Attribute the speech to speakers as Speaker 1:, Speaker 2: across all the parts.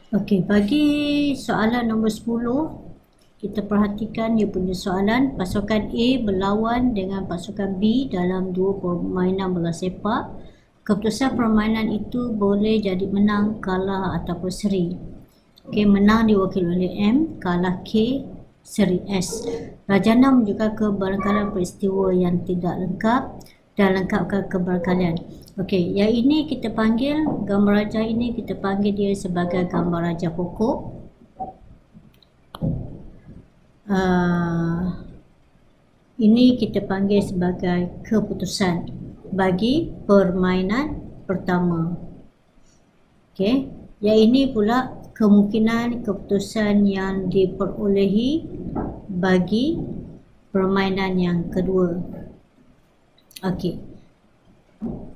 Speaker 1: Okey, bagi soalan nombor 10, kita perhatikan dia punya soalan. Pasukan A berlawan dengan pasukan B dalam dua permainan bola sepak. Keputusan permainan itu boleh jadi menang, kalah ataupun seri. Okey, menang diwakili oleh M, kalah K, seri S. Rajana menunjukkan kebarangkalian peristiwa yang tidak lengkap dan lengkapkan kebarangkalian. Okey, yang ini kita panggil, gambar raja ini kita panggil dia sebagai gambar raja pokok. Ini kita panggil sebagai keputusan bagi permainan pertama. Okey, yang ini pula kemungkinan keputusan yang diperolehi bagi permainan yang kedua. Okey,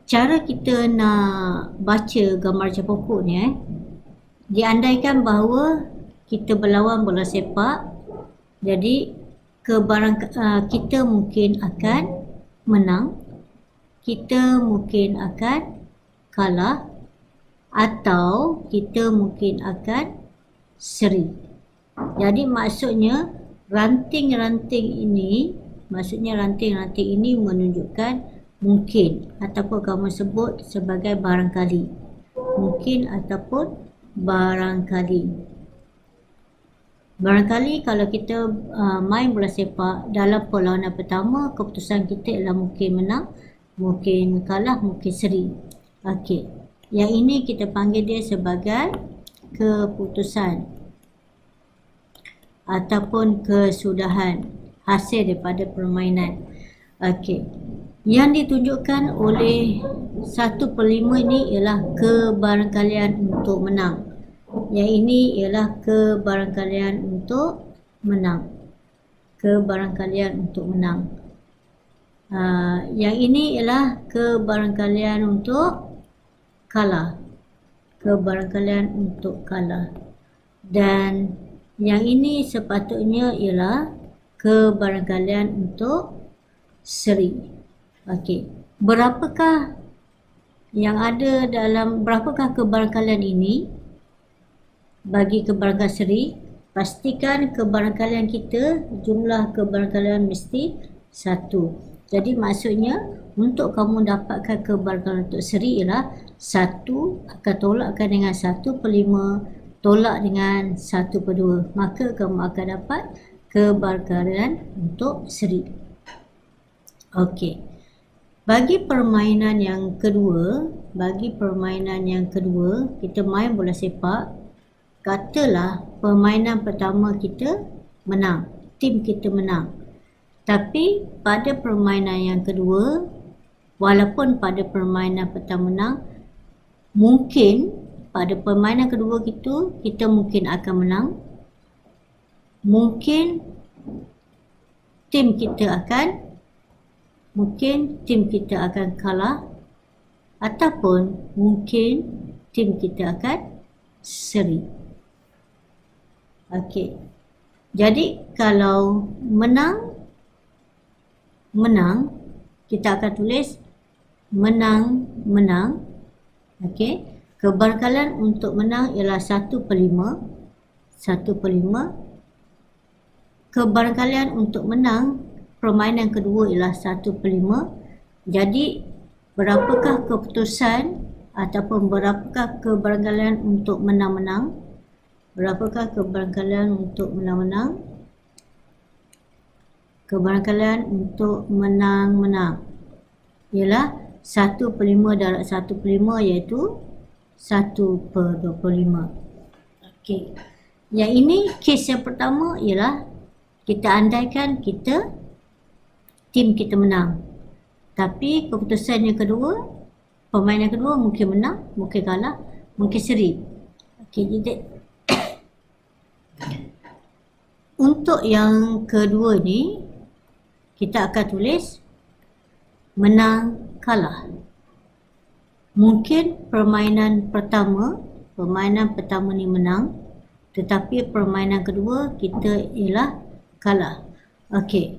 Speaker 1: cara kita nak baca gambar raja pokok ni diandaikan bahawa kita berlawan bola sepak, jadi kita mungkin akan menang, kita mungkin akan kalah, atau kita mungkin akan seri. Jadi maksudnya ranting-ranting ini menunjukkan mungkin ataupun kamu sebut sebagai barangkali. Mungkin ataupun barangkali. Barangkali kalau kita main bola sepak dalam perlawanan pertama, keputusan kita ialah mungkin menang, mungkin kalah, mungkin seri. Okey, yang ini kita panggil dia sebagai keputusan ataupun kesudahan hasil daripada permainan. Okey, yang ditunjukkan oleh 1/5 ini ialah kebarangkalian untuk menang. Yang ini ialah kebarangkalian untuk menang. Kebarangkalian untuk menang. Yang ini ialah kebarangkalian untuk kalah. Kebarangkalian untuk kalah. Dan yang ini sepatutnya ialah kebarangkalian untuk seri. Okey, berapakah kebarangkalian ini bagi kebarangkalian seri? Pastikan kebarangkalian kita, jumlah kebarangkalian mesti 1. Jadi maksudnya untuk kamu dapatkan kebarangkalian untuk seri ialah 1 akan tolakkan dengan 1/5 tolak dengan 1/2, maka kamu akan dapat kebarangkalian untuk seri. Okey, bagi permainan yang kedua, kita main bola sepak. Katalah permainan pertama kita menang, tim kita menang. Tapi pada permainan yang kedua, walaupun pada permainan pertama menang, mungkin pada permainan kedua kita mungkin akan menang, mungkin tim kita akan kalah, ataupun mungkin tim kita akan seri. Okey, jadi kalau menang, kita akan tulis menang. Okey, kebarangkalian untuk menang ialah 1/5. Kebarangkalian untuk menang permainan kedua ialah 1/5. Jadi berapakah keputusan ataupun berapakah kebarangkalian untuk menang-menang? Berapakah kebarangkalian untuk menang-menang? Kebarangkalian untuk menang-menang ialah 1/5 darab 1/5 iaitu 1/25. Okey, yang ini kes yang pertama ialah kita andaikan tim kita menang. Tapi keputusan yang kedua, permainan kedua mungkin menang, mungkin kalah, mungkin seri. Okey, jadi untuk yang kedua ni kita akan tulis menang, kalah. Mungkin permainan pertama ni menang, tetapi permainan kedua kita ialah kalah. Okey,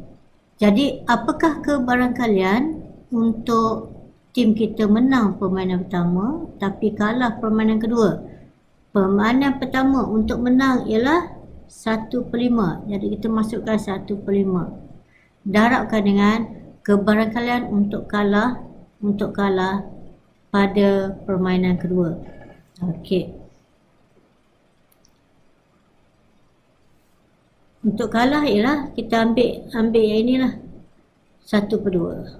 Speaker 1: jadi apakah kebarangkalian untuk tim kita menang permainan pertama tapi kalah permainan kedua? Permainan pertama untuk menang ialah 1/5. Jadi kita masukkan 1/5. Darabkan dengan kebarangkalian untuk kalah pada permainan kedua. Okey. Untuk kalah ialah kita ambil yang inilah 1/2.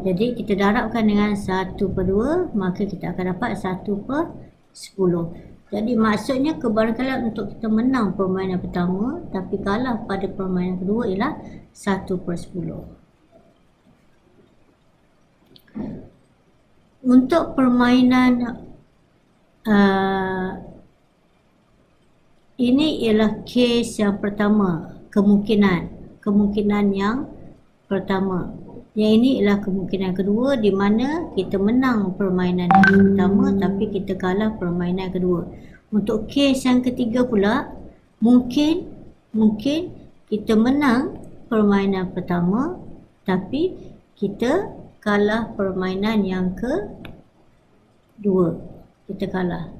Speaker 1: Jadi kita darabkan dengan 1/2, maka kita akan dapat 1/10. Jadi maksudnya kebarangkalian untuk kita menang permainan pertama tapi kalah pada permainan kedua ialah 1/10. Untuk permainan ini ialah kes yang pertama, kemungkinan yang pertama. Yang ini ialah kemungkinan kedua di mana kita menang permainan yang pertama tapi kita kalah permainan kedua. Untuk kes yang ketiga pula, mungkin kita menang permainan pertama tapi kita kalah permainan yang kedua. Kita kalah.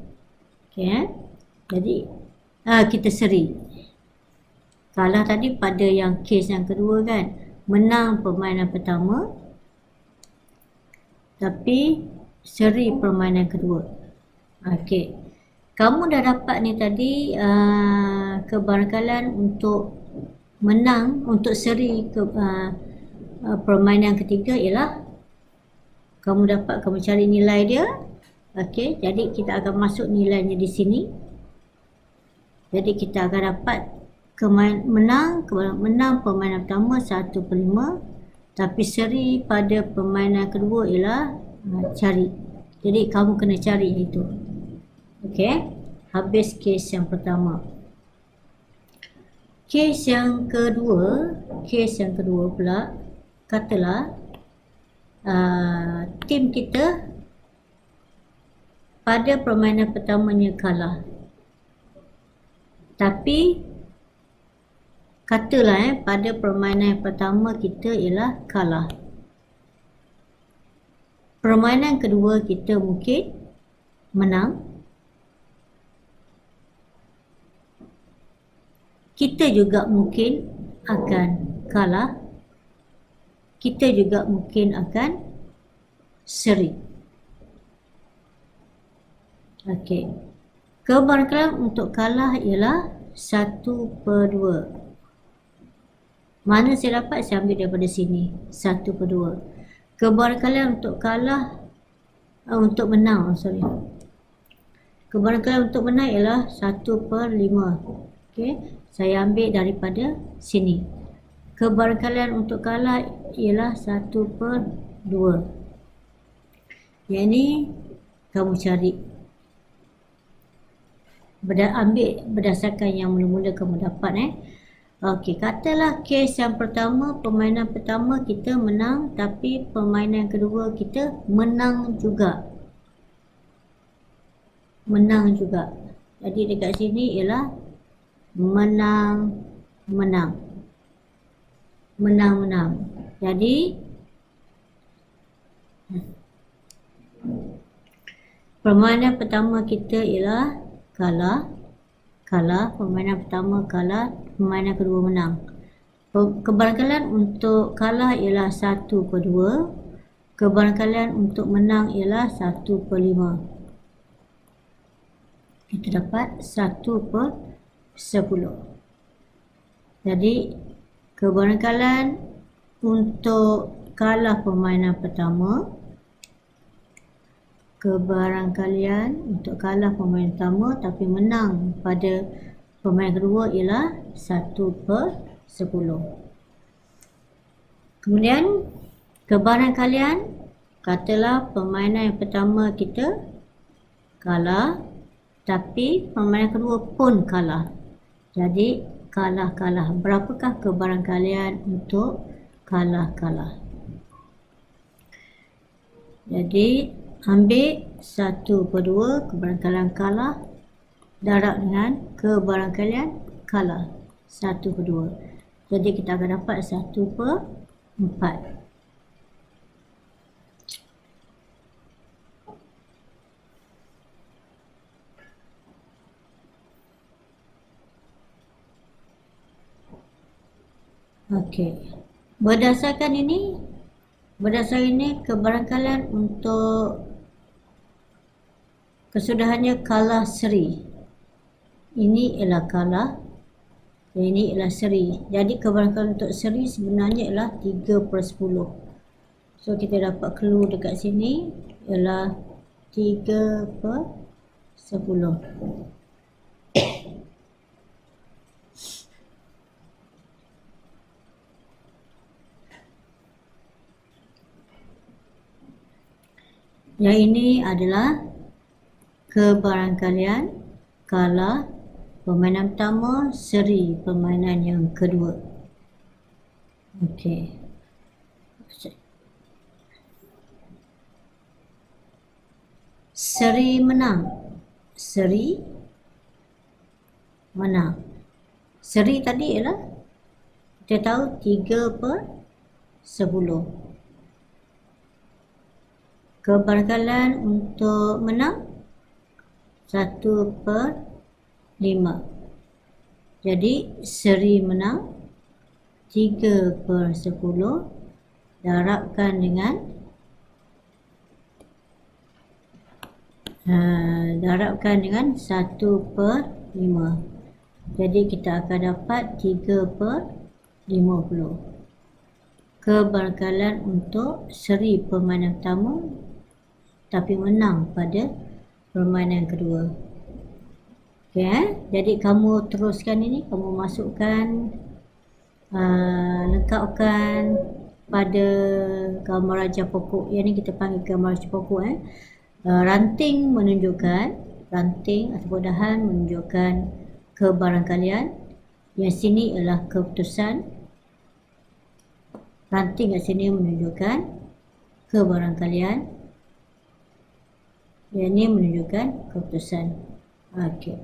Speaker 1: Okey. Jadi kita seri. Kalah tadi pada yang kes yang kedua kan. Menang permainan pertama tapi seri permainan kedua. Okey. Kamu dah dapat ni tadi kebarangkalian untuk menang, untuk seri permainan ketiga ialah kamu cari nilai dia. Okey, jadi kita akan masuk nilainya di sini. Jadi kita akan dapat menang permainan pertama 1/5 tapi seri pada permainan kedua ialah cari. Jadi kamu kena cari itu. Okey, habis kes yang pertama. Kes yang kedua pula, katalah tim kita pada permainan pertamanya kalah. Tapi katalah pada permainan pertama kita ialah kalah. Permainan kedua kita mungkin menang. Kita juga mungkin akan kalah. Kita juga mungkin akan seri. Okey. Kebarangkalian untuk kalah ialah 1/2. Mana saya dapat? Saya ambil daripada sini. 1/2. Kebarangkalian untuk kalah, untuk menang, Kebarangkalian untuk menang ialah 1/5. Okey, saya ambil daripada sini. Kebarangkalian untuk kalah ialah 1/2. Yang ini kamu cari. Ambil berdasarkan yang mula-mula kamu dapat. Okey, katalah kes yang pertama, permainan pertama kita menang tapi permainan kedua kita menang juga. Jadi dekat sini ialah menang. Jadi permainan pertama kita ialah kalah, permainan pertama kalah, permainan kedua menang. Kebarangkalian untuk kalah ialah 1/2. Kebarangkalian untuk menang ialah 1/5. Kita dapat 1/10. Jadi kebarangkalian untuk kalah permainan pertama, tapi menang pada permainan kedua ialah 1/10. Kemudian kebarangkalian, katalah permainan yang pertama kita kalah tapi permainan kedua pun kalah. Jadi kalah. Berapakah kebarangkalian untuk kalah? Jadi ambil 1/2 kebarangkalian kalah, darab dengan kebarangkalian kalah 1/2. Jadi kita akan dapat 1/4. Okey. Berdasarkan ini kebarangkalian untuk kesudahannya kalah seri. Ini ialah kalah dan ini ialah seri. Jadi kebarangkalian untuk seri sebenarnya ialah 3/10. So kita dapat clue dekat sini ialah 3/10. Yang ini adalah kebarangkalian kalah permainan pertama seri permainan yang kedua. Okey. Seri menang. Seri menang. Seri tadi ialah kita tahu 3/10. Kebarangkalian untuk menang 1/5. Jadi seri menang 3/10 darabkan dengan 1/5. Jadi kita akan dapat 3/50. Kebarangkalian untuk seri permainan pertama tapi menang pada permainan kedua. Okey, jadi kamu teruskan ini, kamu masukkan lengkapkan pada gambar rajah pokok. Yang ni kita panggil gambar rajah pokok. Ranting ataupun dahan menunjukkan kebarangkalian. Yang sini ialah keputusan. Ranting kat sini menunjukkan kebarangkalian. Yang ini menunjukkan keputusan. Okey.